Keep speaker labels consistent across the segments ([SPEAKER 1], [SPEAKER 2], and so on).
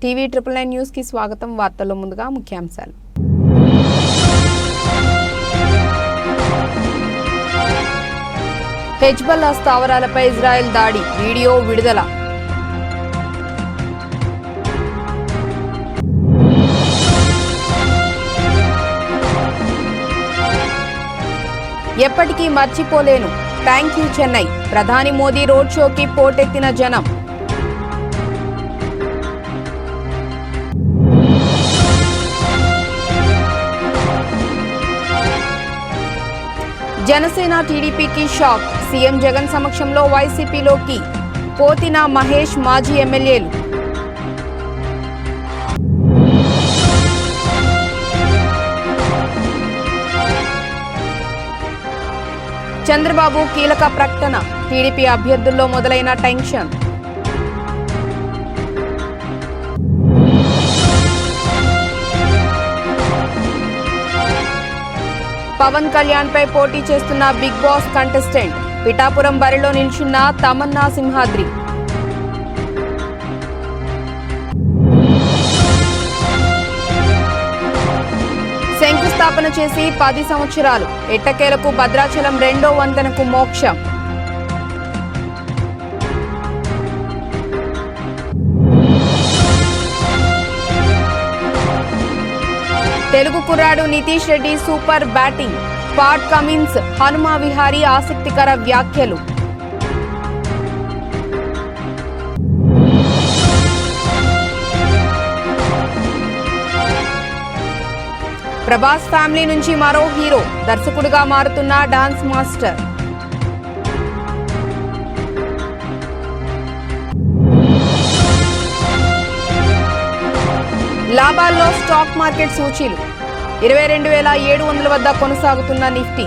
[SPEAKER 1] TV 999 news కి స్వాగతం. వార్తల్లో ముందుగా ముఖ్యాంశాలు. హెజ్బల్లా స్థావరాలపై ఇజ్రాయెల్ దాడి, వీడియో విడుదల. ఎప్పటికీ మర్చిపోలేను, థ్యాంక్ యూ చెన్నై. ప్రధాని మోదీ రోడ్ షోకి పోటెత్తిన జనం. జనసేన టీడీపీకి షాక్. సీఎం జగన్ సమక్షంలో వైసీపీలోకి పోతిన మహేష్, మాజీ ఎమ్మెల్యేలు. చంద్రబాబు కీలక ప్రకటన. టీడీపీ అభ్యర్థుల్లో మొదలైన టెన్షన్. పవన్ కళ్యాణ్ పై పోటీ చేస్తున్న బిగ్ బాస్ కంటెస్టెంట్. పిఠాపురం బరిలో నిల్చున్న తమన్నా సింహాద్రి. శంకుస్థాపన చేసి 10 సంవత్సరాలు. ఎట్టకేలకు భద్రాచలం 2వ వంతెనకు మోక్షం. తెలుగు కుర్రాడు Nitish Reddy super batting. Pat Cummins, Hanuma Vihari ఆసక్తికర వ్యాఖ్యలు. ప్రభాస్ ఫ్యామిలీ నుంచి మరో హీరో. దర్శకుడిగా మారుతున్న డాన్స్ మాస్టర్. లాభాల్లో స్టాక్ మార్కెట్ సూచీలు. 22,700 వద్ద కొనసాగుతున్న నిఫ్టీ.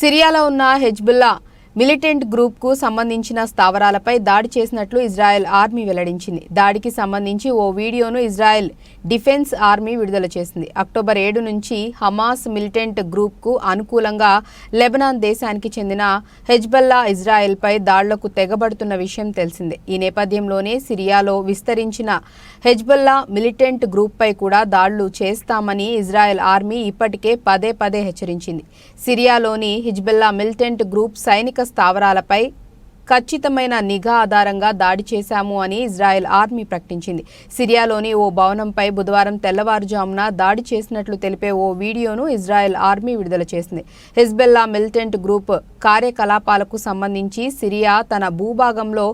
[SPEAKER 1] సిరియాలో ఉన్న హెజ్బుల్లా మిలిటెంట్ గ్రూప్ కు సంబంధించిన స్థావరాలపై దాడి చేసినట్లు ఇజ్రాయెల్ ఆర్మీ వెల్లడించింది. దాడికి సంబంధించి ఓ వీడియోను ఇజ్రాయెల్ డిఫెన్స్ ఆర్మీ విడుదల చేసింది. అక్టోబర్ 7 నుంచి హమాస్ మిలిటెంట్ గ్రూప్ కు అనుకూలంగా లెబనాన్ దేశానికి చెందిన హెజ్బల్లా ఇజ్రాయెల్ పై దాడులకు తెగబడుతున్న విషయం తెలిసిందే. ఈ నేపథ్యంలోనే సిరియాలో విస్తరించిన హెజ్బల్లా మిలిటెంట్ గ్రూప్ పై కూడా దాడులు చేస్తామని ఇజ్రాయెల్ ఆర్మీ ఇప్పటికే పదే పదే హెచ్చరించింది. సిరియాలోని హెజ్బల్లా మిలిటెంట్ గ్రూప్ సైనిక స్థావరాలపై ఖచ్చితమైన నిఘా ఆధారంగా దాడి చేశాము అని ఇజ్రాయెల్ ఆర్మీ ప్రకటించింది. సిరియాలోని ఓ భవనంపై బుధవారం తెల్లవారుజామున దాడి చేసినట్లు తెలిపే ఓ వీడియోను ఇజ్రాయెల్ ఆర్మీ విడుదల చేసింది. హెజ్బల్లా మిలిటెంట్ గ్రూప్ కార్యకలాపాలకు సంబంధించి సిరియా తన భూభాగంలో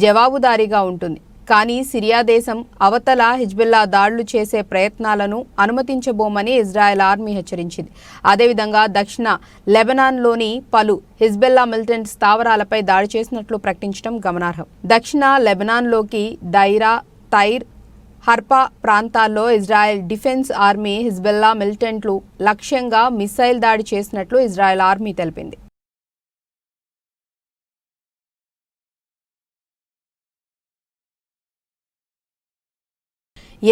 [SPEAKER 1] జవాబుదారీగా ఉంటుంది. కానీ సిరియా దేశం అవతల హిజ్బుల్లా దాడులు చేసే ప్రయత్నాలను అనుమతించబోమని ఇజ్రాయెల్ ఆర్మీ హెచ్చరించింది. అదేవిధంగా దక్షిణ లెబనాన్లోని పలు హిజ్బుల్లా మిలిటెంట్ స్థావరాలపై దాడి చేసినట్లు ప్రకటించడం గమనార్హం. దక్షిణ లెబనాన్లోకి దైరా, తైర్, హర్పా ప్రాంతాల్లో ఇజ్రాయెల్ డిఫెన్స్ ఆర్మీ హిజ్బుల్లా మిలిటెంట్లు లక్ష్యంగా మిసైల్ దాడి చేసినట్లు ఇజ్రాయెల్ ఆర్మీ తెలిపింది.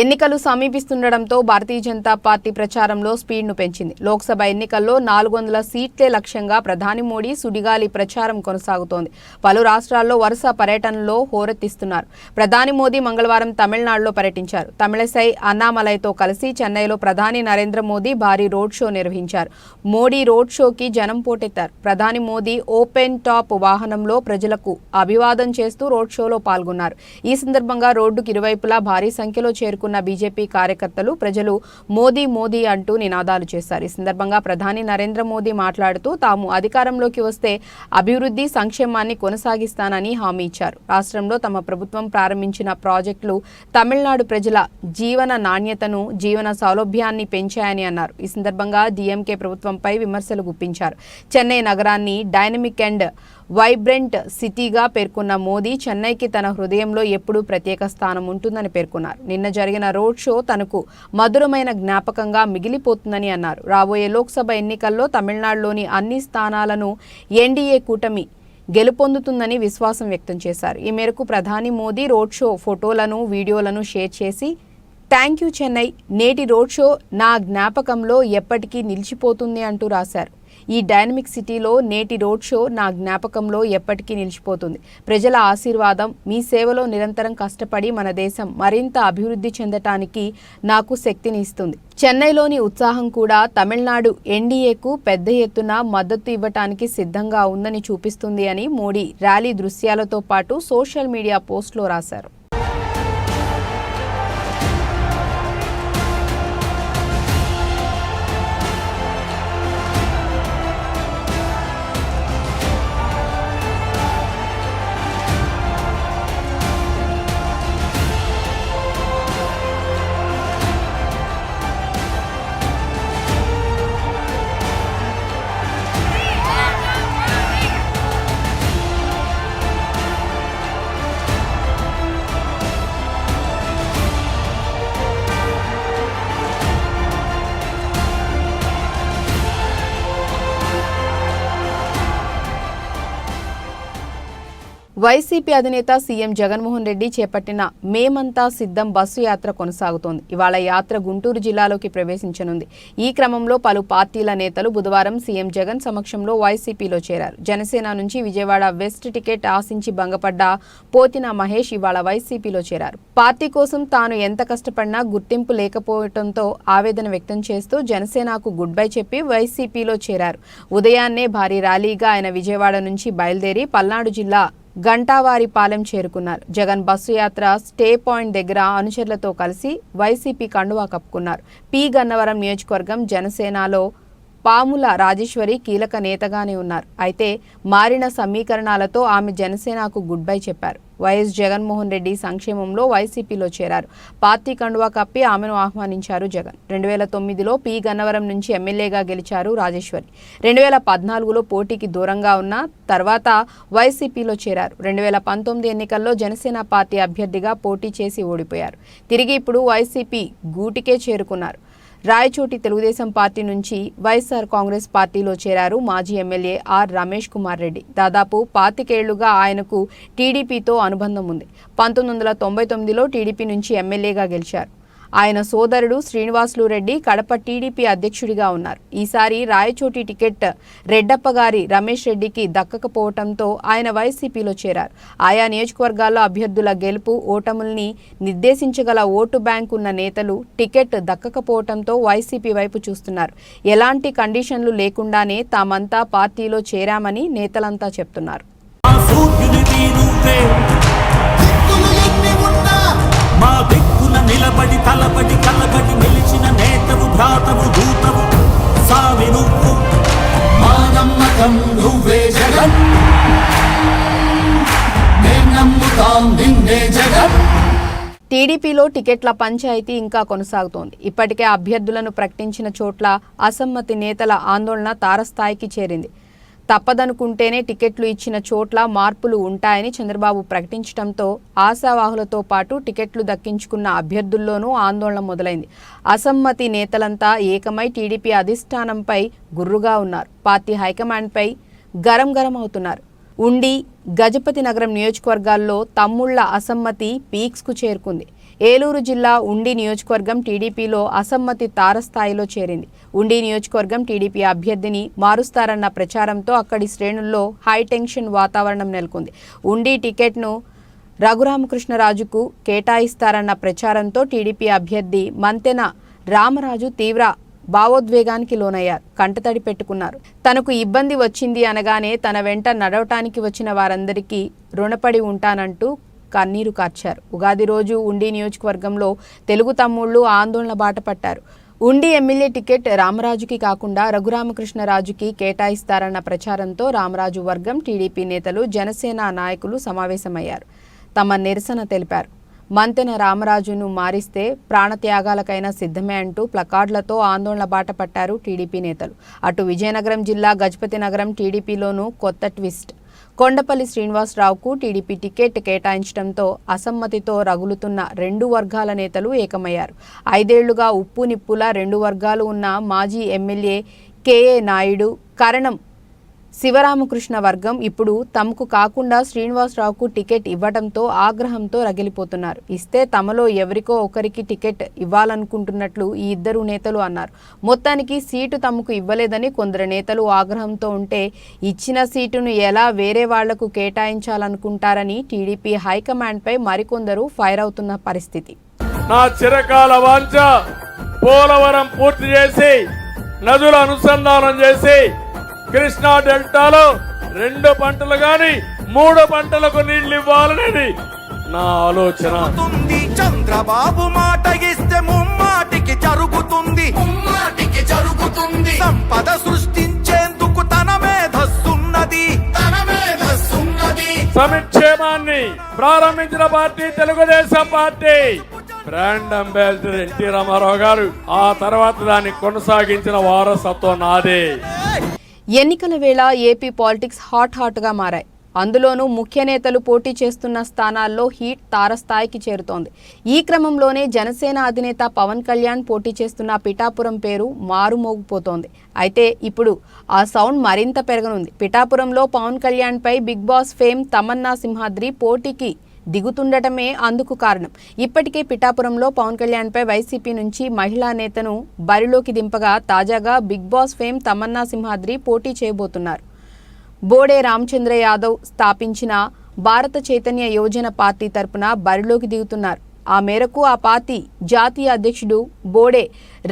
[SPEAKER 1] ఎన్నికలు సమీపిస్తుండటంతో భారతీయ జనతా పార్టీ ప్రచారంలో స్పీడ్ను పెంచింది. లోక్సభ ఎన్నికల్లో 400 సీట్లే లక్ష్యంగా ప్రధాని మోడీ సుడిగాలి ప్రచారం కొనసాగుతోంది. పలు రాష్ట్రాల్లో వరుస పర్యటనలో హోరెత్తిస్తున్నారు. ప్రధాని మోదీ మంగళవారం తమిళనాడులో పర్యటించారు. తమిళసై అన్నామలైతో కలిసి చెన్నైలో ప్రధాని నరేంద్ర మోదీ భారీ రోడ్ షో నిర్వహించారు. మోడీ రోడ్ షోకి జనం పోటెత్తారు. ప్రధాని మోదీ ఓపెన్ టాప్ వాహనంలో ప్రజలకు అభివాదం చేస్తూ రోడ్ షోలో పాల్గొన్నారు. ఈ సందర్భంగా రోడ్డుకు ఇరువైపులా భారీ సంఖ్యలో చేరుకున్న బీజేపీ కార్యకర్తలు, ప్రజలు మోదీ మోదీ అంటూ నినాదాలు చేశారు. ఈ సందర్భంగా ప్రధాని నరేంద్ర మోదీ మాట్లాడుతూ తాము అధికారంలోకి వస్తే అభివృద్ధి, సంక్షేమాన్ని కొనసాగిస్తానని హామీ ఇచ్చారు. రాష్ట్రంలో తమ ప్రభుత్వం ప్రారంభించిన ప్రాజెక్టులు తమిళనాడు ప్రజల జీవన నాణ్యతను, జీవన సౌలభ్యాన్ని పెంచాయని అన్నారు. ఈ సందర్భంగా డీఎంకే ప్రభుత్వంపై విమర్శలు గుప్పించారు. చెన్నై నగరాన్ని డైనమిక్ అండ్ వైబ్రెంట్ సిటీగా పేర్కొన్న మోదీ చెన్నైకి తన హృదయంలో ఎప్పుడూ ప్రత్యేక స్థానం ఉంటుందని పేర్కొన్నారు. నిన్న జరిగిన రోడ్ షో తనకు మధురమైన జ్ఞాపకంగా మిగిలిపోతుందని అన్నారు. రాబోయే లోక్సభ ఎన్నికల్లో తమిళనాడులోని అన్ని స్థానాలను ఎన్డీఏ కూటమి గెలుపొందుతుందని విశ్వాసం వ్యక్తం చేశారు. ఈ మేరకు ప్రధాని మోదీ రోడ్ షో ఫోటోలను, వీడియోలను షేర్ చేసి థ్యాంక్ యూ చెన్నై, నేటి రోడ్ షో నా జ్ఞాపకంలో ఎప్పటికీ నిలిచిపోతుంది అంటూ రాశారు. ఈ డైనమిక్ సిటీలో నేటి రోడ్ షో నా జ్ఞాపకంలో ఎప్పటికీ నిలిచిపోతుంది. ప్రజల ఆశీర్వాదం, మీ సేవలో నిరంతరం కష్టపడి మన దేశం మరింత అభివృద్ధి చెందటానికి నాకు శక్తిని ఇస్తుంది. చెన్నైలోని ఉత్సాహం కూడా తమిళనాడు ఎన్డీఏకు పెద్ద ఎత్తున మద్దతు ఇవ్వటానికి సిద్ధంగా ఉందని చూపిస్తుంది అని మోడీ ర్యాలీ దృశ్యాలతో పాటు సోషల్ మీడియా పోస్టులో రాశారు. వైసీపీ అధినేత సీఎం జగన్మోహన్ రెడ్డి చేపట్టిన మేమంతా సిద్ధం బస్సు యాత్ర కొనసాగుతోంది. ఇవాళ యాత్ర గుంటూరు జిల్లాలోకి ప్రవేశించనుంది. ఈ క్రమంలో పలు పార్టీల నేతలు బుధవారం సీఎం జగన్ సమక్షంలో వైసీపీలో చేరారు. జనసేన నుంచి విజయవాడ వెస్ట్ టికెట్ ఆశించి భంగపడ్డ పోతిన మహేష్ ఇవాళ వైసీపీలో చేరారు. పార్టీ కోసం తాను ఎంత కష్టపడినా గుర్తింపు లేకపోవడంతో ఆవేదన వ్యక్తం చేస్తూ జనసేనకు గుడ్ బై చెప్పి వైసీపీలో చేరారు. ఉదయాన్నే భారీ ర్యాలీగా ఆయన విజయవాడ నుంచి బయలుదేరి పల్నాడు జిల్లా గంటావారిపాలెం చేరుకున్నారు. జగన్ బస్సు యాత్ర స్టే పాయింట్ దగ్గర అనుచరులతో కలిసి వైసీపీ కండువా కప్పుకున్నారు. పి గన్నవరం నియోజకవర్గం జనసేనలో పాముల రాజేశ్వరి కీలక నేతగానే ఉన్నారు. అయితే మారిన సమీకరణాలతో ఆమె జనసేనకు గుడ్ బై చెప్పారు. వైఎస్ జగన్మోహన్ రెడ్డి సంక్షేమంలో వైసీపీలో చేరారు. పార్టీ కండువా కప్పి ఆమెను ఆహ్వానించారు జగన్. 2009లో పి గన్నవరం నుంచి ఎమ్మెల్యేగా గెలిచారు రాజేశ్వరి. 2014లో పోటీకి దూరంగా ఉన్న తర్వాత వైసీపీలో చేరారు. 2019 ఎన్నికల్లో జనసేన పార్టీ అభ్యర్థిగా పోటీ చేసి ఓడిపోయారు. తిరిగి ఇప్పుడు వైసీపీ గూటికే చేరుకున్నారు. రాయచోటి తెలుగుదేశం పార్టీ నుంచి వైఎస్ఆర్ కాంగ్రెస్ పార్టీలో చేరారు మాజీ ఎమ్మెల్యే ఆర్ రమేష్ కుమార్ రెడ్డి. దాదాపు 25 ఏళ్లుగా ఆయనకు టీడీపీతో అనుబంధం ఉంది. 1999లో టీడీపీ నుంచి ఎమ్మెల్యేగా గెలిచారు. ఆయన సోదరుడు శ్రీనివాసులు రెడ్డి కడప టీడీపీ అధ్యక్షుడిగా ఉన్నారు. ఈసారి రాయచోటి టికెట్ రెడ్డప్ప గారి రమేష్ రెడ్డికి దక్కకపోవడంతో ఆయన వైసీపీలో చేరారు. ఆయా నియోజకవర్గాల్లో అభ్యర్థుల గెలుపు ఓటముల్ని నిర్దేశించగల ఓటు బ్యాంక్ ఉన్న నేతలు టికెట్ దక్కకపోవడంతో వైసీపీ వైపు చూస్తున్నారు. ఎలాంటి కండిషన్లు లేకుండానే తామంతా పార్టీలో చేరామని నేతలంతా చెప్తున్నారు.
[SPEAKER 2] నిలబడి తలబడి కలబడి నిలిచిన నేతవు భ్రాతవు దూతవు సావి నువ్వు మా నమ్మకం నువ్వే జగన్ మేం నమ్ముతాం నిన్నే జగన్.
[SPEAKER 1] టీడీపీలో టికెట్ల పంచాయతీ ఇంకా కొనసాగుతోంది. ఇప్పటికే అభ్యర్థులను ప్రకటించిన చోట్ల అసమ్మతి నేతల ఆందోళన తారస్థాయికి చేరింది. తప్పదనుకుంటేనే టికెట్లు ఇచ్చిన చోట్ల మార్పులు ఉంటాయని చంద్రబాబు ప్రకటించడంతో ఆశావాహులతో పాటు టికెట్లు దక్కించుకున్న అభ్యర్థుల్లోనూ ఆందోళన మొదలైంది. అసమ్మతి నేతలంతా ఏకమై టీడీపీ అధిష్టానంపై గుర్రుగా ఉన్నారు. పార్టీ హైకమాండ్పై గరం అవుతున్నారు. ఉండి, గజపతి నగరం నియోజకవర్గాల్లో తమ్ముళ్ల అసమ్మతి పీక్స్కు చేరుకుంది. ఏలూరు జిల్లా ఉండి నియోజకవర్గం టీడీపీలో అసమ్మతి తారస్థాయిలో చేరింది. ఉండి నియోజకవర్గం టీడీపీ అభ్యర్థిని మారుస్తారన్న ప్రచారంతో అక్కడి శ్రేణుల్లో హైటెన్షన్ వాతావరణం నెలకొంది. ఉండి టికెట్ను రఘురామకృష్ణరాజుకు కేటాయిస్తారన్న ప్రచారంతో టీడీపీ అభ్యర్థి మంతెన రామరాజు తీవ్ర భావోద్వేగానికి లోనయ్యారు. కంటతడి పెట్టుకున్నారు. తనకు ఇబ్బంది వచ్చింది అనగానే తన వెంట నడవటానికి వచ్చిన వారందరికీ రుణపడి ఉంటానంటూ కన్నీరు కార్చారు. ఉగాది రోజు ఉండి నియోజకవర్గంలో తెలుగు తమ్ముళ్లు ఆందోళన బాట పట్టారు. ఉండి ఎమ్మెల్యే టికెట్ రామరాజుకి కాకుండా రఘురామకృష్ణరాజుకి కేటాయిస్తారన్న ప్రచారంతో రామరాజు వర్గం టీడీపీ నేతలు, జనసేన నాయకులు సమావేశమయ్యారు. తమ నిరసన తెలిపారు. మంతెన రామరాజును మారిస్తే ప్రాణత్యాగాలకైనా సిద్ధమే అంటూ ప్లకార్డులతో ఆందోళన బాట పట్టారు టీడీపీ నేతలు. అటు విజయనగరం జిల్లా గజపతి నగరం టీడీపీలోనూ కొత్త ట్విస్ట్. కొండపల్లి శ్రీనివాసరావుకు టీడీపీ టికెట్ కేటాయించడంతో అసమ్మతితో రగులుతున్న 2 వర్గాల నేతలు ఏకమయ్యారు. 5 ఏళ్లుగా ఉప్పు నిప్పులా 2 వర్గాలు ఉన్న మాజీ ఎమ్మెల్యే కేఏ నాయుడు, కరణం శివరామకృష్ణ వర్గం ఇప్పుడు తమకు కాకుండా శ్రీనివాసరావుకు టికెట్ ఇవ్వడంతో ఆగ్రహంతో రగిలిపోతున్నారు. ఇస్తే తమలో ఎవరికో ఒకరికి టికెట్ ఇవ్వాలనుకుంటున్నట్లు ఈ ఇద్దరు నేతలు అన్నారు. మొత్తానికి సీటు తమకు ఇవ్వలేదని కొందరు నేతలు ఆగ్రహంతో ఉంటే ఇచ్చిన సీటును ఎలా వేరే వాళ్లకు కేటాయించాలనుకుంటారని టీడీపీ హైకమాండ్పై మరికొందరు ఫైర్ అవుతున్న పరిస్థితి.
[SPEAKER 3] నా చిరకాల వాంఛ పోలవరం పూర్తి చేసి నదుల అనుసంధానం చేసి కృష్ణా డెల్టాలో 2 పంటలు గాని 3 పంటలకు నీళ్లు ఇవ్వాలనేది నా ఆలోచన.
[SPEAKER 2] చంద్రబాబు మాట ఇస్తే ముమ్మాటికి జరుగుతుంది సంపద సృష్టించేందుకు తన మేధస్సున్నది
[SPEAKER 3] సంక్షేమాన్ని ప్రారంభించిన party Telugu Desam party. Brand ambassador NT Rama Rao garu, ఆ తర్వాత దాన్ని కొనసాగించిన వారసత్వం నాదే.
[SPEAKER 1] ఎన్నికల వేళ ఏపీ పాలిటిక్స్ హాట్గా మారాయి. అందులోనూ ముఖ్య నేతలు పోటీ చేస్తున్న స్థానాల్లో హీట్ తారస్థాయికి చేరుతోంది. ఈ క్రమంలోనే జనసేన అధినేత పవన్ కళ్యాణ్ పోటీ చేస్తున్న పిఠాపురం పేరు మారుమోగిపోతోంది. అయితే ఇప్పుడు ఆ సౌండ్ మరింత పెరగనుంది. పిఠాపురంలో పవన్ కళ్యాణ్పై Bigg Boss fame Tamanna Simhadri పోటీకి దిగుతుండటమే అందుకు కారణం. ఇప్పటికే పిఠాపురంలో పవన్ కళ్యాణ్పై వైసీపీ నుంచి మహిళా నేతను బరిలోకి దింపగా తాజాగా Big Boss fame Tamanna Simhadri పోటీ చేయబోతున్నారు. బోడే రామచంద్ర యాదవ్ స్థాపించిన భారత చైతన్య యోజన పార్టీ తరపున బరిలోకి దిగుతున్నారు. ఆ మేరకు ఆ పార్టీ జాతీయ అధ్యక్షుడు బోడే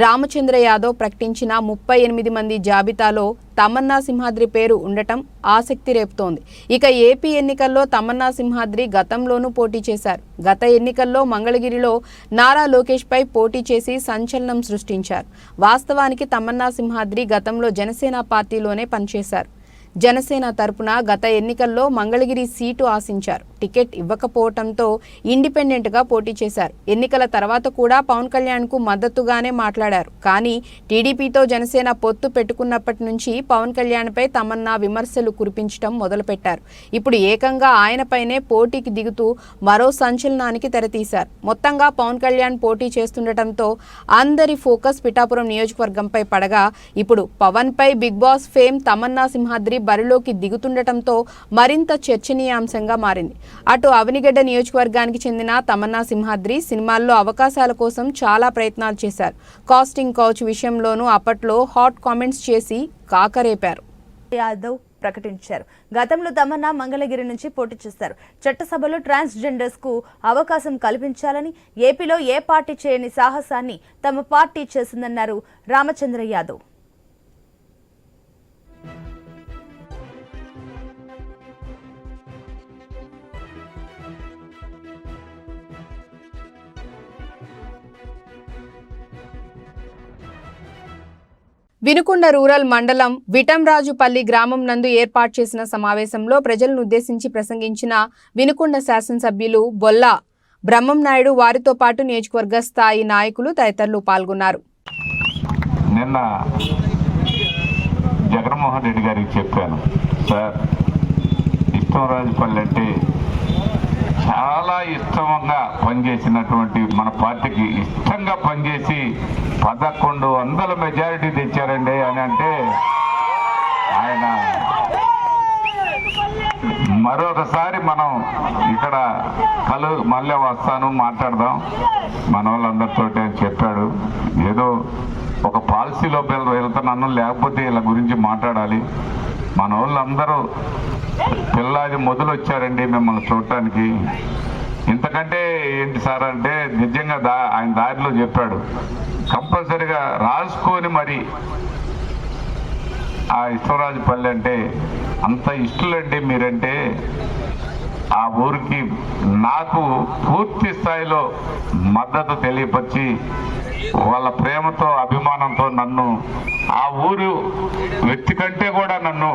[SPEAKER 1] రామచంద్ర యాదవ్ ప్రకటించిన 38 మంది జాబితాలో తమన్నా సింహాద్రి పేరు ఉండటం ఆసక్తి రేపుతోంది. ఇక ఏపీ ఎన్నికల్లో తమన్నా సింహాద్రి గతంలోనూ పోటీ చేశారు. గత ఎన్నికల్లో మంగళగిరిలో నారా లోకేష్ పై పోటీ చేసి సంచలనం సృష్టించారు. వాస్తవానికి తమన్నా సింహాద్రి గతంలో జనసేన పార్టీలోనే పనిచేశారు. జనసేన తరపున గత ఎన్నికల్లో మంగళగిరి సీటు ఆశించారు. టికెట్ ఇవ్వకపోవడంతో ఇండిపెండెంట్గా పోటీ చేశారు. ఎన్నికల తర్వాత కూడా పవన్ కళ్యాణ్కు మద్దతుగానే మాట్లాడారు. కానీ టీడీపీతో జనసేన పొత్తు పెట్టుకున్నప్పటి నుంచి పవన్ కళ్యాణ్పై తమన్నా విమర్శలు కురిపించడం మొదలుపెట్టారు. ఇప్పుడు ఏకంగా ఆయనపైనే పోటీకి దిగుతూ మరో సంచలనానికి తెరతీశారు. మొత్తంగా పవన్ కళ్యాణ్ పోటీ చేస్తుండటంతో అందరి ఫోకస్ పిఠాపురం నియోజకవర్గంపై పడగా ఇప్పుడు పవన్పై Bigg Boss fame Tamanna Simhadri బరిలోకి దిగుతుండటంతో మరింత చర్చనీయాంశంగా మారింది. అటు అవనిగడ్డ నియోజకవర్గానికి చెందిన తమన్నా సింహాద్రి సినిమాల్లో అవకాశాల కోసం చాలా ప్రయత్నాలు చేశారు. కాస్టింగ్ కౌచ్ విషయంలోనూ అప్పట్లో హాట్ కామెంట్స్ చేసి కాకరేపారు.
[SPEAKER 4] యాదవ్ ప్రకటించారు. గతంలో తమన్నా మంగళగిరి నుంచి పోటీ చేశారు. చట్టసభలో ట్రాన్స్జెండర్స్ కు అవకాశం కల్పించాలని ఏపీలో ఏ పార్టీ చేయని సాహసాన్ని తమ పార్టీ చేసిందన్నారు రామచంద్ర యాదవ్.
[SPEAKER 1] వినుకొండ రూరల్ మండలం విటంరాజుపల్లి గ్రామం నందు ఏర్పాటు చేసిన సమావేశంలో ప్రజలను ఉద్దేశించి ప్రసంగించిన వినుకొండ శాసనసభ్యులు బొల్లా బ్రహ్మంనాయుడు, వారితో పాటు నియోజకవర్గ స్థాయి నాయకులు తదితరులు పాల్గొన్నారు.
[SPEAKER 5] నిన్న జగన్మోహన్ రెడ్డి గారికి చెప్పాను, సార్ విటంరాజుపల్లి అంటే చాలా ఇష్టంగా పనిచేసినటువంటి మన పార్టీకి ఇష్టంగా పనిచేసి 1100 మెజారిటీ తెచ్చారండి అని అంటే ఆయన మరొకసారి మనం ఇక్కడ మళ్ళీ వస్తాను మాట్లాడదాం మన వాళ్ళందరితో అని చెప్పాడు. ఏదో ఒక పాలసీలో వెళ్తున్నాను, లేకపోతే ఇలా గురించి మాట్లాడాలి. మన వాళ్ళందరూ పిల్లాది మొదలు వచ్చారండి మిమ్మల్ని చూడటానికి. ఇంతకంటే ఏంటి సార్ అంటే నిజంగా ఆయన దారిలో చెప్పాడు, కంపల్సరిగా రాసుకొని మరి ఆ విటంరాజుపల్లి అంటే అంత ఇష్టలండి మీరంటే ఆ ఊరికి నాకు పూర్తి స్థాయిలో మద్దతు తెలియపరిచి వాళ్ళ ప్రేమతో అభిమానంతో నన్ను ఆ ఊరు వ్యక్తి కంటే కూడా నన్ను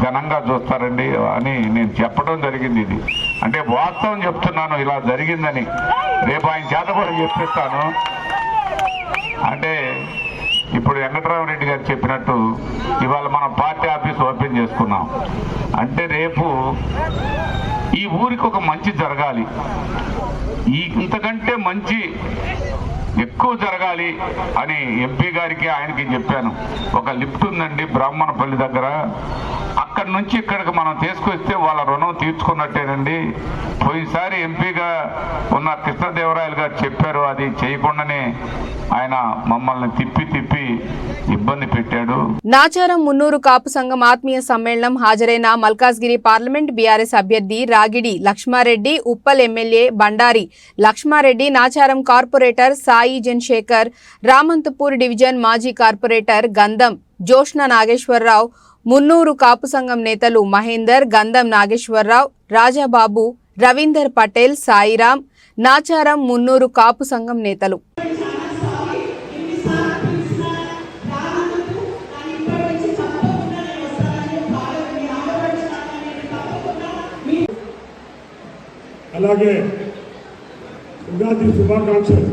[SPEAKER 5] ఘనంగా చూస్తారండి అని నేను చెప్పడం జరిగింది. ఇది అంటే వాస్తవం చెప్తున్నాను, ఇలా జరిగిందని. రేపు ఆయన చేత కూడా చెప్పిస్తాను. అంటే ఇప్పుడు వెంకటరామరెడ్డి గారు చెప్పినట్టు ఇవాళ మనం పార్టీ ఆఫీస్ ఓపెన్ చేసుకున్నాం అంటే రేపు ఈ ఊరికి ఒక మంచి జరగాలి. ఇంతకంటే మంచి ఎక్కువ జరగాలి అని ఎంపీ గారికి ఆయనకి చెప్పాను. ఒక లిఫ్ట్ ఉందండి బ్రాహ్మణపల్లి దగ్గర, అక్కడి నుంచి ఇక్కడికి మనం తీసుకొస్తే వాళ్ళ రుణం తీర్చుకున్నట్టేనండి. పోయినసారి ఎంపీగా ఉన్న కృష్ణదేవరాయలు గారు చెప్పారు, అది చేయకుండానే ఆయన మమ్మల్ని తిప్పి ఇబ్బంది పెట్టాడు.
[SPEAKER 1] నాచారం మున్నూరు కాపు సంఘం ఆత్మీయ సమ్మేళనం హాజరైన మల్కాజ్గిరి పార్లమెంట్ బీఆర్ఎస్ అభ్యర్థి Ragidi Lakshma Reddy, Uppal MLA Bandari Lakshma Reddy, Nacharam corporator Sai Janshekhar, Ramanthapur division మాజీ కార్పొరేటర్ గంధం జోష్న నాగేశ్వరరావు, మున్నూరు కాపు సంఘం నేతలు మహేందర్, గంధం నాగేశ్వరరావు, రాజాబాబు, రవీందర్ పటేల్, సాయిరాం, నాచారం మున్నూరు కాపు సంఘం నేతలు.
[SPEAKER 6] అలాగే ఉగాది శుభాకాంక్షలు.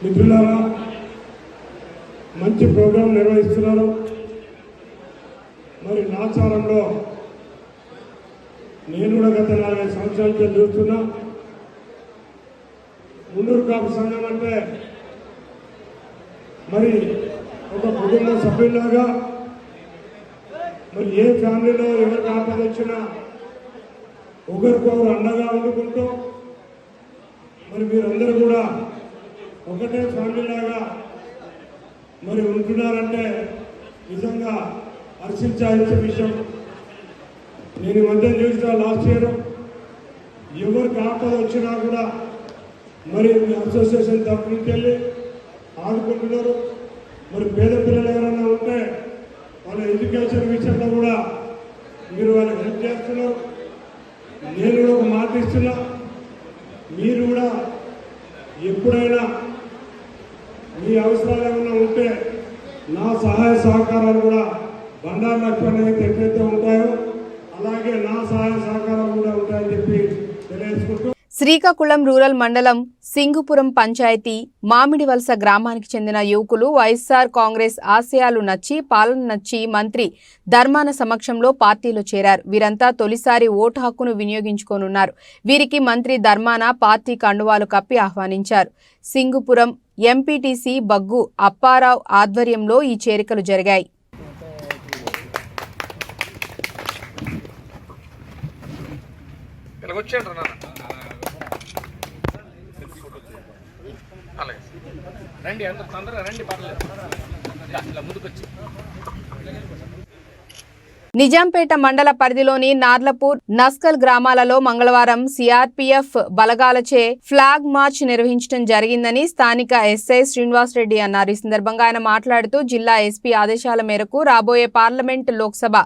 [SPEAKER 6] మిత్రులారా, మంచి ప్రోగ్రాం నిర్వహిస్తున్నారు. మరి నాచారంలో నేను కూడా గత 40 సంవత్సరాలకి చూస్తున్నా. మున్నూరు కాపు సంఘం అంటే మరి ఒక కుటుంబ సభ్యులాగా, మరి ఏ ఫ్యామిలీలో ఎవరికి ఆపద వచ్చినా ఒకరికొకరు అండగా వండుకుంటూ మరి మీరందరూ కూడా ఒకటే ఫ్యామిలీలాగా మరి ఉంటున్నారంటే నిజంగా హర్షించాల్సిన విషయం. నేను ఈ మధ్య చూసిన లాస్ట్ ఇయర్ ఎవరికి ఆపద వచ్చినా కూడా మరి అసోసియేషన్ తరఫు నుంచి వెళ్ళి ఆడుకుంటున్నారు. మరి పేద పిల్లలు ఎవరైనా ఉంటే వాళ్ళ ఎడ్యుకేషన్ విషయంలో కూడా మీరు వాళ్ళకి హెల్ప్ చేస్తున్నారు. నేను కూడా ఒక మాట ఇస్తున్నా, మీరు కూడా ఎప్పుడైనా మీ అవసరాలు ఏమైనా ఉంటే నా సహాయ సహకారాలు కూడా బండారు లక్ష్మణ్ ఎట్లయితే ఉంటాయో అలాగే నా సహాయ సహకారాలు కూడా ఉంటాయని చెప్పి తెలియజేసుకుంటూ,
[SPEAKER 1] శ్రీకాకుళం రూరల్ మండలం సింగుపురం పంచాయతీ మామిడివలస గ్రామానికి చెందిన యువకులు వైఎస్ఆర్ కాంగ్రెస్ ఆశయాలు నచ్చి, పాలన నచ్చి మంత్రి ధర్మాన సమక్షంలో పార్టీలో చేరారు. వీరంతా తొలిసారి ఓటు హక్కును వినియోగించుకోనున్నారు. వీరికి మంత్రి ధర్మాన పార్టీ కండువాలు కప్పి ఆహ్వానించారు. సింగుపురం ఎంపీటీసీ బగ్గు అప్పారావు ఆధ్వర్యంలో ఈ చేరికలు జరిగాయి.
[SPEAKER 3] రండి, అంత తొందరగా రండి, పర్లేదు, ఇలా ముందుకొచ్చి.
[SPEAKER 1] నిజాంపేట మండల పరిధిలోని నార్లపూర్, నస్కల్ గ్రామాలలో మంగళవారం సిఆర్పీఎఫ్ బలగాలచే ఫ్లాగ్ మార్చ్ నిర్వహించడం జరిగిందని స్థానిక ఎస్ఐ శ్రీనివాసరెడ్డి అన్నారు. ఈ సందర్భంగా ఆయన మాట్లాడుతూ జిల్లా ఎస్పీ ఆదేశాల మేరకు రాబోయే పార్లమెంట్, లోక్సభ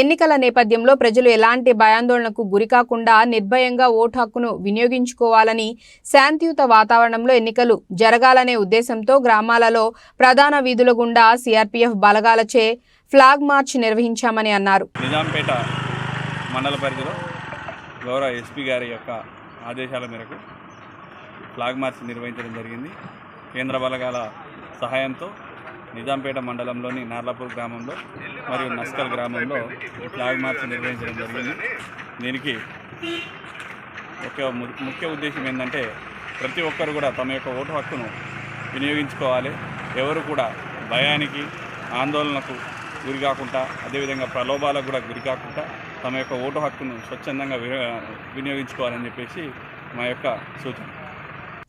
[SPEAKER 1] ఎన్నికల నేపథ్యంలో ప్రజలు ఎలాంటి భయాందోళనకు గురికాకుండా నిర్భయంగా ఓటు హక్కును వినియోగించుకోవాలని, శాంతియుత వాతావరణంలో ఎన్నికలు జరగాలనే ఉద్దేశంతో గ్రామాలలో ప్రధాన వీధుల గుండా సిఆర్పీఎఫ్ బలగాలచే ఫ్లాగ్ మార్చ్ నిర్వహించామని అన్నారు.
[SPEAKER 7] నిజాంపేట మండల పరిధిలో గౌరవ ఎస్పీ గారి యొక్క ఆదేశాల మేరకు ఫ్లాగ్ మార్చ్ నిర్వహించడం జరిగింది. కేంద్ర బలగాల సహాయంతో నిజాంపేట మండలంలోని నార్లాపూర్ గ్రామంలో మరియు నస్కల్ గ్రామంలో ఫ్లాగ్ మార్చ్ నిర్వహించడం జరిగింది. దీనికి ముఖ్య ఉద్దేశం ఏంటంటే ప్రతి ఒక్కరు కూడా తమ యొక్క ఓటు హక్కును వినియోగించుకోవాలి. ఎవరు కూడా భయానికి, ఆందోళనకు గురి కాకుండా, అదేవిధంగా ప్రలోభాలకు కూడా గురి కాకుండా తమ యొక్క ఓటు హక్కును స్వచ్ఛందంగా వినియోగించుకోవాలని చెప్పేసి మా యొక్క సూచన.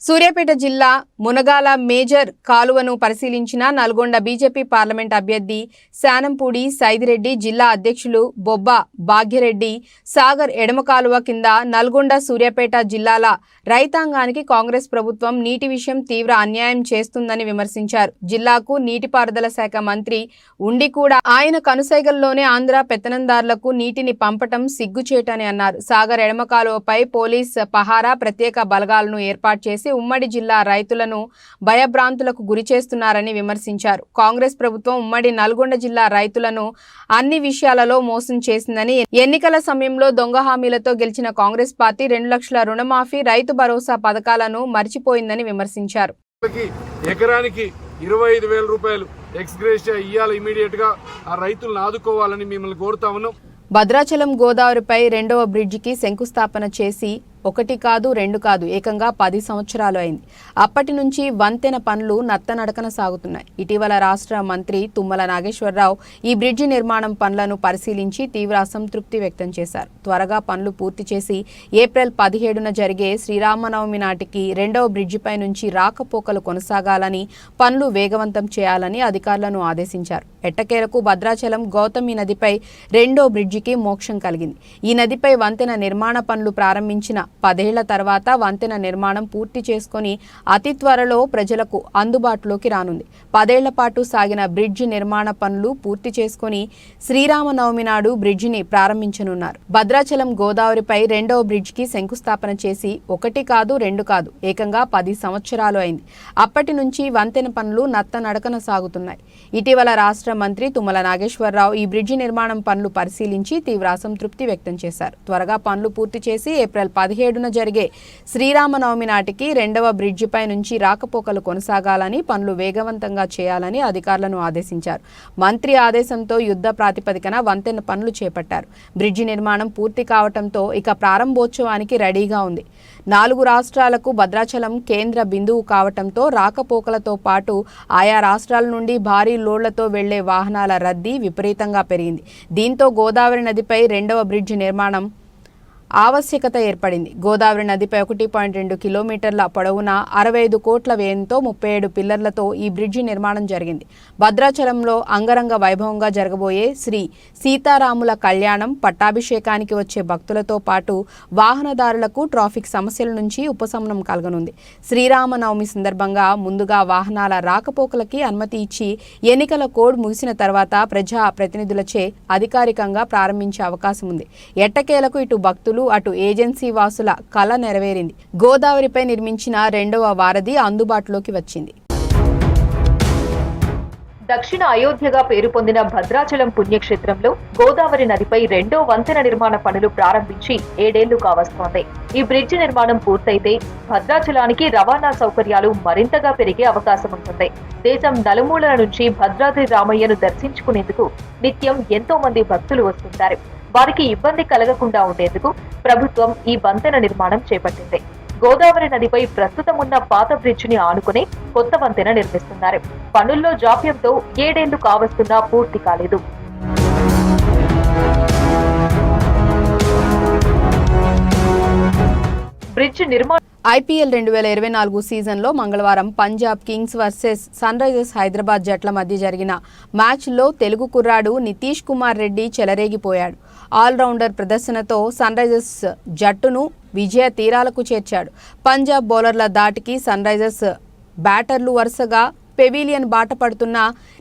[SPEAKER 1] సూర్యాపేట జిల్లా మునగాల మేజర్ కాలువను పరిశీలించిన నల్గొండ బీజేపీ పార్లమెంట్ అభ్యర్థి శానంపూడి సైదిరెడ్డి, జిల్లా అధ్యక్షులు బొబ్బ భాగ్యరెడ్డి సాగర్ ఎడమ కాలువ కింద నల్గొండ, సూర్యాపేట జిల్లాల రైతాంగానికి కాంగ్రెస్ ప్రభుత్వం నీటి విషయం తీవ్ర అన్యాయం చేస్తుందని విమర్శించారు. జిల్లాకు నీటిపారుదల శాఖ మంత్రి ఉండి కూడా ఆయన కనుసైగల్లోనే ఆంధ్ర పెత్తనందారులకు నీటిని పంపటం సిగ్గుచేటని అన్నారు. సాగర్ ఎడమ కాలువపై పోలీస్ పహారా, ప్రత్యేక బలగాలను ఏర్పాటు చేసి ఉమ్మడి జిల్లా రైతులను భయభ్రాంతులకు గురి చేస్తున్నారని విమర్శించారు. కాంగ్రెస్ ప్రభుత్వం ఉమ్మడి నల్గొండ జిల్లా రైతులను అన్ని విషయాలలో మోసం చేసిందని, ఎన్నికల సమయంలో దొంగ హామీలతో గెలిచిన కాంగ్రెస్ పార్టీ 2 లక్షల రుణమాఫీ, రైతు భరోసా పథకాలను మర్చిపోయిందని విమర్శించారు.
[SPEAKER 8] ఎకరానికి 25,000 రూపాయలు ఎక్స్గ్రేషియా ఇయ్యాలి, ఇమీడియట్ గా ఆ రైతులను ఆదుకోవాలని మిమ్మల్ని కోరుతా ఉన్నాం.
[SPEAKER 1] భద్రాచలం గోదావరిపై 2వ బ్రిడ్జికి శంకుస్థాపన చేసి ఒకటి కాదు రెండు కాదు ఏకంగా 10 సంవత్సరాలు అయింది. అప్పటి నుంచి వంతెన పనులు నత్తనడకన సాగుతున్నాయి. ఇటీవల రాష్ట్ర మంత్రి తుమ్మల నాగేశ్వరరావు ఈ బ్రిడ్జి నిర్మాణం పనులను పరిశీలించి తీవ్ర అసంతృప్తి వ్యక్తం చేశారు. త్వరగా పనులు పూర్తి చేసి ఏప్రిల్ 17న జరిగే శ్రీరామనవమి నాటికి రెండవ బ్రిడ్జిపై నుంచి రాకపోకలు కొనసాగాలని, పనులు వేగవంతం చేయాలని అధికారులను ఆదేశించారు. ఎట్టకేలకు భద్రాచలం గౌతమి నదిపై రెండో బ్రిడ్జికి మోక్షం కలిగింది. ఈ నదిపై వంతెన నిర్మాణ పనులు ప్రారంభించిన 10 ఏళ్ల తర్వాత వంతెన నిర్మాణం పూర్తి చేసుకుని అతి త్వరలో ప్రజలకు అందుబాటులోకి రానుంది. 10 ఏళ్ల పాటు సాగిన బ్రిడ్జి నిర్మాణ పనులు పూర్తి చేసుకుని శ్రీరామనవమి నాడు బ్రిడ్జిని ప్రారంభించనున్నారు. భద్రాచలం గోదావరిపై రెండవ బ్రిడ్జికి శంకుస్థాపన చేసి ఒకటి కాదు రెండు కాదు ఏకంగా 10 సంవత్సరాలు అయింది. అప్పటి నుంచి వంతెన పనులు నత్తనడకన సాగుతున్నాయి. ఇటీవల రాష్ట్ర మంత్రి తుమ్మల నాగేశ్వరరావు ఈ బ్రిడ్జి నిర్మాణం పనులు పరిశీలించి తీవ్ర అసంతృప్తి వ్యక్తం చేశారు. త్వరగా పనులు పూర్తి చేసి ఏప్రిల్ 17న జరిగే శ్రీరామనవమి నాటికి రెండవ బ్రిడ్జిపై నుంచి రాకపోకలు కొనసాగాలని, పనులు వేగవంతంగా చేయాలని అధికారులను ఆదేశించారు. మంత్రి ఆదేశంతో యుద్ధ ప్రాతిపదికన వంతెన పనులు చేపట్టారు. బ్రిడ్జి నిర్మాణం పూర్తి కావడంతో ఇక ప్రారంభోత్సవానికి రెడీగా ఉంది. 4 రాష్ట్రాలకు భద్రాచలం కేంద్ర బిందువు కావడంతో రాకపోకలతో పాటు ఆయా రాష్ట్రాల నుండి భారీ లోడ్లతో వెళ్లే వాహనాల రద్దీ విపరీతంగా పెరిగింది. దీంతో గోదావరి నదిపై రెండవ బ్రిడ్జి నిర్మాణం ఆవశ్యకత ఏర్పడింది. గోదావరి నదిపై 1.2 కిలోమీటర్ల పొడవున 65 కోట్ల వ్యయంతో 37 పిల్లర్లతో ఈ బ్రిడ్జి నిర్మాణం జరిగింది. భద్రాచలంలో అంగరంగ వైభవంగా జరగబోయే శ్రీ సీతారాముల కళ్యాణం, పట్టాభిషేకానికి వచ్చే భక్తులతో పాటు వాహనదారులకు ట్రాఫిక్ సమస్యల నుంచి ఉపశమనం కలగనుంది. శ్రీరామనవమి సందర్భంగా ముందుగా వాహనాల రాకపోకలకి అనుమతి ఇచ్చి ఎన్నికల కోడ్ ముగిసిన తర్వాత ప్రజా ప్రతినిధులచే అధికారికంగా ప్రారంభించే అవకాశం ఉంది. ఎట్టకేలకు ఇటు భక్తులు అటు ఏజెన్సీ వాసుల కల నెరవేరింది. గోదావరిపై నిర్మించిన రెండవ వారధి అందుబాటులోకి వచ్చింది.
[SPEAKER 9] దక్షిణ అయోధ్యగా పేరు పొందిన భద్రాచలం పుణ్యక్షేత్రంలో గోదావరి నదిపై రెండో వంతెన నిర్మాణ పనులు ప్రారంభించి 7 ఏళ్లు కావస్తోంది. ఈ బ్రిడ్జి నిర్మాణం పూర్తయితే భద్రాచలానికి రవాణా సౌకర్యాలు మరింతగా పెరిగే అవకాశం ఉంటుంది. దేశం నలుమూలల నుంచి భద్రాద్రి రామయ్యను దర్శించుకునేందుకు నిత్యం ఎంతో మంది భక్తులు వస్తుంటారు. వారికి ఇబ్బంది కలగకుండా ఉండేందుకు ప్రభుత్వం ఈ వంతెన నిర్మాణం చేపట్టింది. గోదావరి నదిపై ప్రస్తుతం ఉన్న పాత బ్రిడ్జిని ఆనుకుని కొత్త వంతెన నిర్మిస్తున్నారు. పనుల్లో జాప్యంతో 7 ఏళ్లు కావస్తున్నా పూర్తి కాలేదు. బ్రిడ్జ్ నిర్మాణం
[SPEAKER 1] ఐపీఎల్ 2024 సీజన్లో మంగళవారం Punjab Kings versus Sunrisers Hyderabad జట్ల మధ్య జరిగిన మ్యాచ్లో తెలుగు కుర్రాడు నితీష్ కుమార్ రెడ్డి చెలరేగిపోయాడు. ఆల్రౌండర్ ప్రదర్శనతో సన్ రైజర్స్ జట్టును విజయ తీరాలకు చేర్చాడు. పంజాబ్ బౌలర్ల దాటికి సన్ రైజర్స్ బ్యాటర్లు వరుసగా పెవిలియన్ బాట పడుతున్న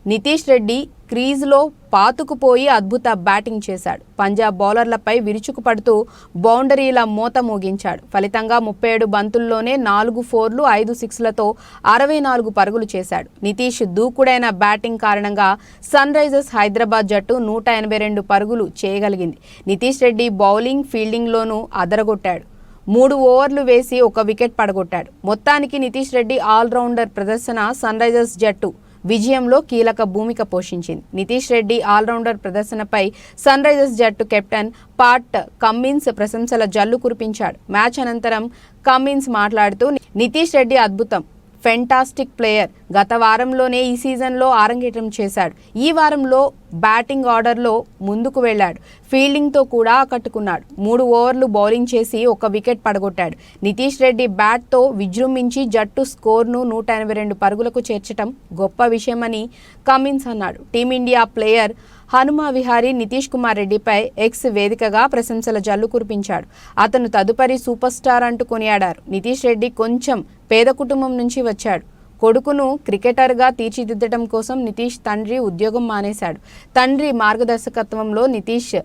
[SPEAKER 1] నితీష్ రెడ్డి క్రీజ్లో పాతుకుపోయి అద్భుత బ్యాటింగ్ చేశాడు. పంజాబ్ బౌలర్లపై విరుచుకుపడుతూ బౌండరీల మోత మోగించాడు. ఫలితంగా 37 బంతుల్లోనే 4 ఫోర్లు 5 సిక్స్లతో 64 పరుగులు చేశాడు. నితీష్ దూకుడైన బ్యాటింగ్ కారణంగా సన్ రైజర్స్ హైదరాబాద్ జట్టు 182 పరుగులు చేయగలిగింది. నితీష్ రెడ్డి బౌలింగ్, ఫీల్డింగ్లోనూ అదరగొట్టాడు. 3 ఓవర్లు వేసి 1 వికెట్ పడగొట్టాడు. మొత్తానికి నితీష్ రెడ్డి ఆల్రౌండర్ ప్రదర్శన సన్ రైజర్స్ జట్టు విజయంలో కీలక భూమిక పోషించింది. నితీష్ రెడ్డి ఆల్రౌండర్ ప్రదర్శనపై సన్ రైజర్స్ జట్టు కెప్టెన్ పాట్ కమ్మిన్స్ ప్రశంసల జల్లు కురిపించాడు. మ్యాచ్ అనంతరం కమ్మిన్స్ మాట్లాడుతూ నితీష్ రెడ్డి అద్భుతం, ఫెంటాస్టిక్ ప్లేయర్. గత వారంలోనే ఈ సీజన్లో ఆరంగేట్రం చేశాడు. ఈ వారంలో బ్యాటింగ్ ఆర్డర్లో ముందుకు వెళ్లాడు. ఫీల్డింగ్తో కూడా ఆకట్టుకున్నాడు. 3 ఓవర్లు బౌలింగ్ చేసి 1 వికెట్ పడగొట్టాడు. నితీష్ రెడ్డి బ్యాట్తో విజృంభించి జట్టు స్కోర్ను 182 పరుగులకు చేర్చడం గొప్ప విషయమని కమిన్స్ అన్నాడు. టీమిండియా ప్లేయర్ హనుమా విహారీ నితీష్ కుమార్ రెడ్డిపై ఎక్స్ వేదికగా ప్రశంసల జల్లు కురిపించాడు. అతను తదుపరి సూపర్ స్టార్ అంటూ కొనియాడారు. నితీష్ రెడ్డి కొంచెం పేద కుటుంబం నుంచి వచ్చాడు. కొడుకును క్రికెటర్గా తీర్చిదిద్దడం కోసం నితీష్ తండ్రి ఉద్యోగం మానేశాడు. తండ్రి మార్గదర్శకత్వంలో నితీష్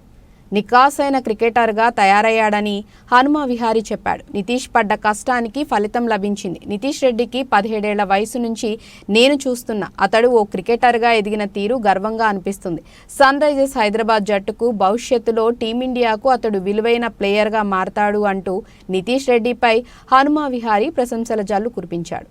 [SPEAKER 1] నికాసైన క్రికెటర్గా తయారయ్యాడని హనుమా విహారీ చెప్పాడు. నితీష్ పడ్డ కష్టానికి ఫలితం లభించింది. నితీష్ రెడ్డికి 17 ఏళ్ల వయసు నుంచి నేను చూస్తున్నా. అతడు ఓ క్రికెటర్గా ఎదిగిన తీరు గర్వంగా అనిపిస్తుంది. సన్ రైజర్స్ హైదరాబాద్ జట్టుకు భవిష్యత్తులో టీమిండియాకు అతడు విలువైన ప్లేయర్గా మారతాడు అంటూ నితీష్ రెడ్డిపై హనుమా విహారీ ప్రశంసల జల్లు కురిపించాడు.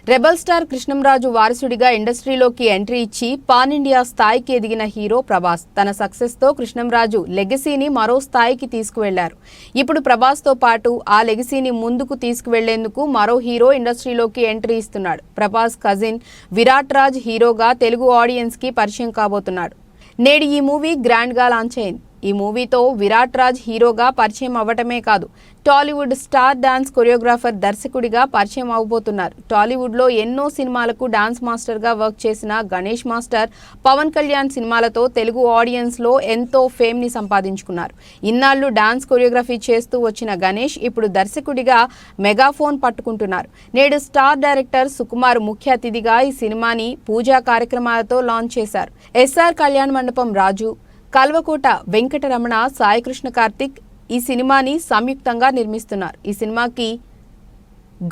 [SPEAKER 1] రెబల్ స్టార్ కృష్ణంరాజు వారసుడిగా ఇండస్ట్రీలోకి ఎంట్రీ ఇచ్చి పాన్ ఇండియా స్థాయికి ఎదిగిన హీరో ప్రభాస్. తన సక్సెస్తో కృష్ణంరాజు లెగసీని మరో స్థాయికి తీసుకువెళ్లారు. ఇప్పుడు ప్రభాస్తో పాటు ఆ లెగసీని ముందుకు తీసుకువెళ్లేందుకు మరో హీరో ఇండస్ట్రీలోకి ఎంట్రీ ఇస్తున్నాడు. ప్రభాస్ కజిన్ విరాట్ రాజ్ హీరోగా తెలుగు ఆడియన్స్ కి పరిచయం కాబోతున్నాడు. నేడు ఈ మూవీ గ్రాండ్ గా లాంచ్ అయింది. ఈ మూవీతో విరాట్ రాజ్ హీరోగా పరిచయం అవ్వటమే కాదు, టాలీవుడ్ స్టార్ డాన్స్ కొరియోగ్రాఫర్ దర్శకుడిగా పరిచయం అవబోతున్నారు. టాలీవుడ్లో ఎన్నో సినిమాలకు డాన్స్ మాస్టర్గా వర్క్ చేసిన గణేష్ మాస్టర్ పవన్ కళ్యాణ్ సినిమాలతో తెలుగు ఆడియన్స్లో ఎంతో ఫేమ్ని సంపాదించుకున్నారు. ఇన్నాళ్లు డాన్స్ కొరియోగ్రఫీ చేస్తూ వచ్చిన గణేష్ ఇప్పుడు దర్శకుడిగా మెగాఫోన్ పట్టుకుంటున్నారు. నేడు స్టార్ డైరెక్టర్ సుకుమార్ ముఖ్య అతిథిగా ఈ సినిమాని పూజా కార్యక్రమాలతో లాంచ్ చేశారు. ఎస్ఆర్ కళ్యాణ మండపం రాజు, కల్వకోట వెంకటరమణ, సాయికృష్ణ కార్తిక్ ఈ సినిమాని సంయుక్తంగా నిర్మిస్తున్నారు. ఈ సినిమాకి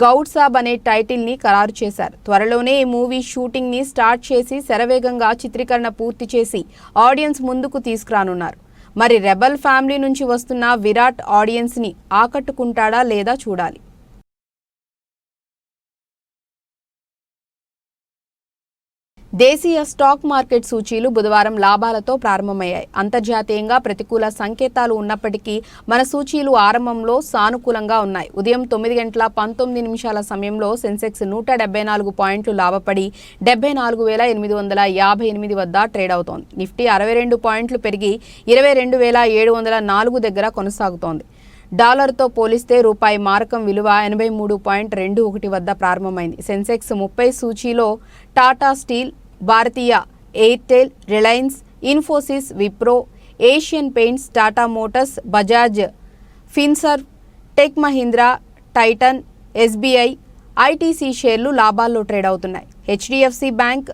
[SPEAKER 1] గౌడ్ సాబ్ అనే టైటిల్ ని ఖరారు చేశారు. త్వరలోనే ఈ మూవీ షూటింగ్ ని స్టార్ట్ చేసి శరవేగంగా చిత్రీకరణ పూర్తి చేసి ఆడియన్స్ ముందుకు తీసుకురానున్నారు. మరి రెబల్ ఫ్యామిలీ నుంచి వస్తున్న విరాట్ ఆడియన్స్ ని ఆకట్టుకుంటాడా లేదా చూడాలి. దేశీయ స్టాక్ మార్కెట్ సూచీలు బుధవారం లాభాలతో ప్రారంభమయ్యాయి. అంతర్జాతీయంగా ప్రతికూల సంకేతాలు ఉన్నప్పటికీ మన సూచీలు ఆరంభంలో సానుకూలంగా ఉన్నాయి. ఉదయం 9:19 సమయంలో సెన్సెక్స్ 174 పాయింట్లు లాభపడి 74,858 వద్ద ట్రేడ్ అవుతోంది. నిఫ్టీ 62 పాయింట్లు పెరిగి 22,704 దగ్గర కొనసాగుతోంది. డాలర్తో పోలిస్తే రూపాయి మారకం విలువ 83.21 వద్ద ప్రారంభమైంది. సెన్సెక్స్ 30 సూచీలో Tata Steel, Bharatiya Airtel, Reliance, Infosys, Wipro, Asian Paints, Tata Motors, Bajaj Finserv, Tech Mahindra, Titan, SBI, ITC షేర్లు లాభాల్లో ట్రేడ్ అవుతున్నాయి. హెచ్డిఎఫ్సి బ్యాంక్,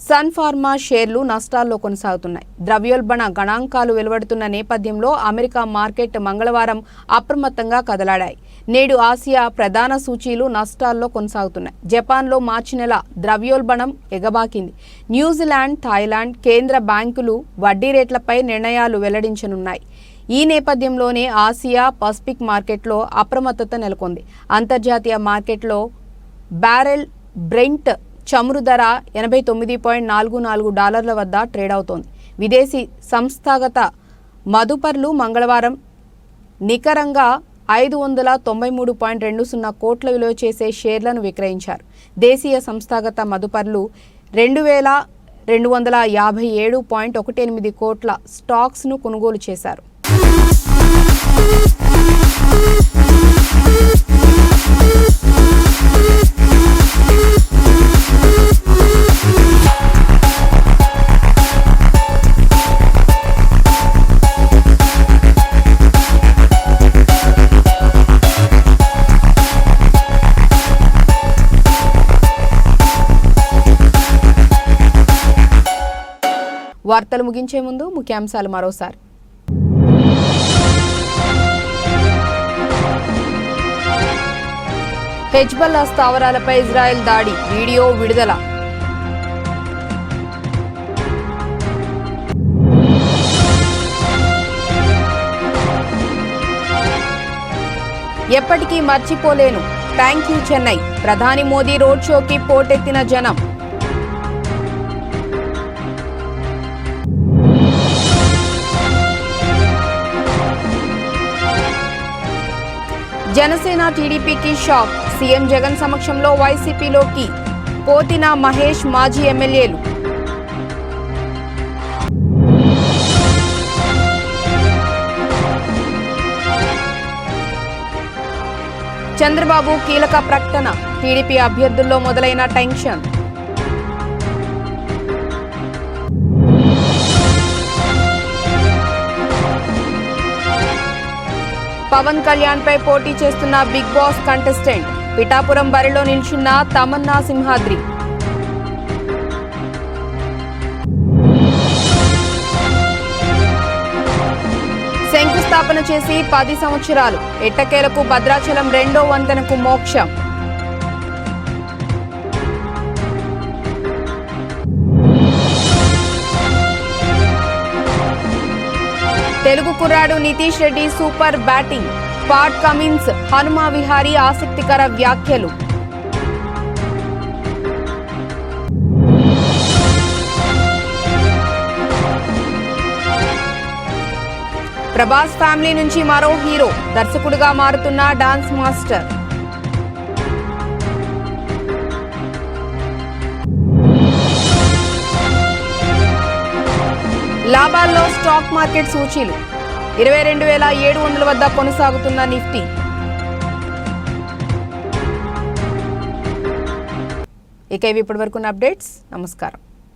[SPEAKER 1] సన్ ఫార్మా షేర్లు నష్టాల్లో కొనసాగుతున్నాయి. ద్రవ్యోల్బణ గణాంకాలు వెలువడుతున్న నేపథ్యంలో అమెరికా మార్కెట్ మంగళవారం అప్రమత్తంగా కదలాడాయి. నేడు ఆసియా ప్రధాన సూచీలు నష్టాల్లో కొనసాగుతున్నాయి. జపాన్లో మార్చి నెల ద్రవ్యోల్బణం ఎగబాకింది. న్యూజిలాండ్, థాయిలాండ్ కేంద్ర బ్యాంకులు వడ్డీ రేట్లపై నిర్ణయాలు వెల్లడించనున్నాయి. ఈ నేపథ్యంలోనే ఆసియా పసిఫిక్ మార్కెట్లో అప్రమత్తత నెలకొంది. అంతర్జాతీయ మార్కెట్లో బ్యారెల్ బ్రెంట్ చమురు ధర $89.44 వద్ద ట్రేడ్ అవుతోంది. విదేశీ సంస్థాగత మదుపర్లు మంగళవారం నికరంగా 593.20 కోట్ల విలువ చేసే షేర్లను విక్రయించారు. దేశీయ సంస్థాగత మదుపర్లు 2,257.18 కోట్ల స్టాక్స్ను కొనుగోలు చేశారు. వార్తలు ముగించే ముందు ముఖ్యాంశాలు మరోసారి. హెజ్బల్లా స్థావరాలపై ఇజ్రాయెల్ దాడి, వీడియో విడుదల. ఎప్పటికీ మర్చిపోలేను, థ్యాంక్ యూ చెన్నై. ప్రధాని మోదీ రోడ్ షోకి పోటెత్తిన జనం. జనసేన టీడీపీకి షాక్, సీఎం జగన్ సమక్షంలో వైసీపీలోకి పోతిన మహేష్, మాజీ ఎమ్మెల్యేలు. చంద్రబాబు కీలక ప్రకటన, టీడీపీ అభ్యర్థుల్లో మొదలైన టెన్షన్. పవన్ కళ్యాణ్ పై పోటీ చేస్తున్న బిగ్ బాస్ కంటెస్టెంట్, పిఠాపురం బరిలో నిల్చున్న తమన్నా సింహాద్రి. శంకుస్థాపన చేసి 10 సంవత్సరాలు, ఎట్టకేలకు భద్రాచలం 2వ వంతెనకు మోక్షం. తెలుగు కుర్రాడు Nitish Reddy super batting, Pat Cummins, Hanuma Vihari ఆసక్తికర వ్యాఖ్యలు. ప్రభాస్ ఫ్యామిలీ నుంచి మరో హీరో, దర్శకుడిగా మారుతున్న డాన్స్ మాస్టర్. లాభాల్లో స్టాక్ మార్కెట్ సూచీలు 22,700 వద్ద కొనసాగుతున్న నిఫ్టీ. ఇక ఇవి ఇప్పటివరకు అప్డేట్స్. నమస్కారం.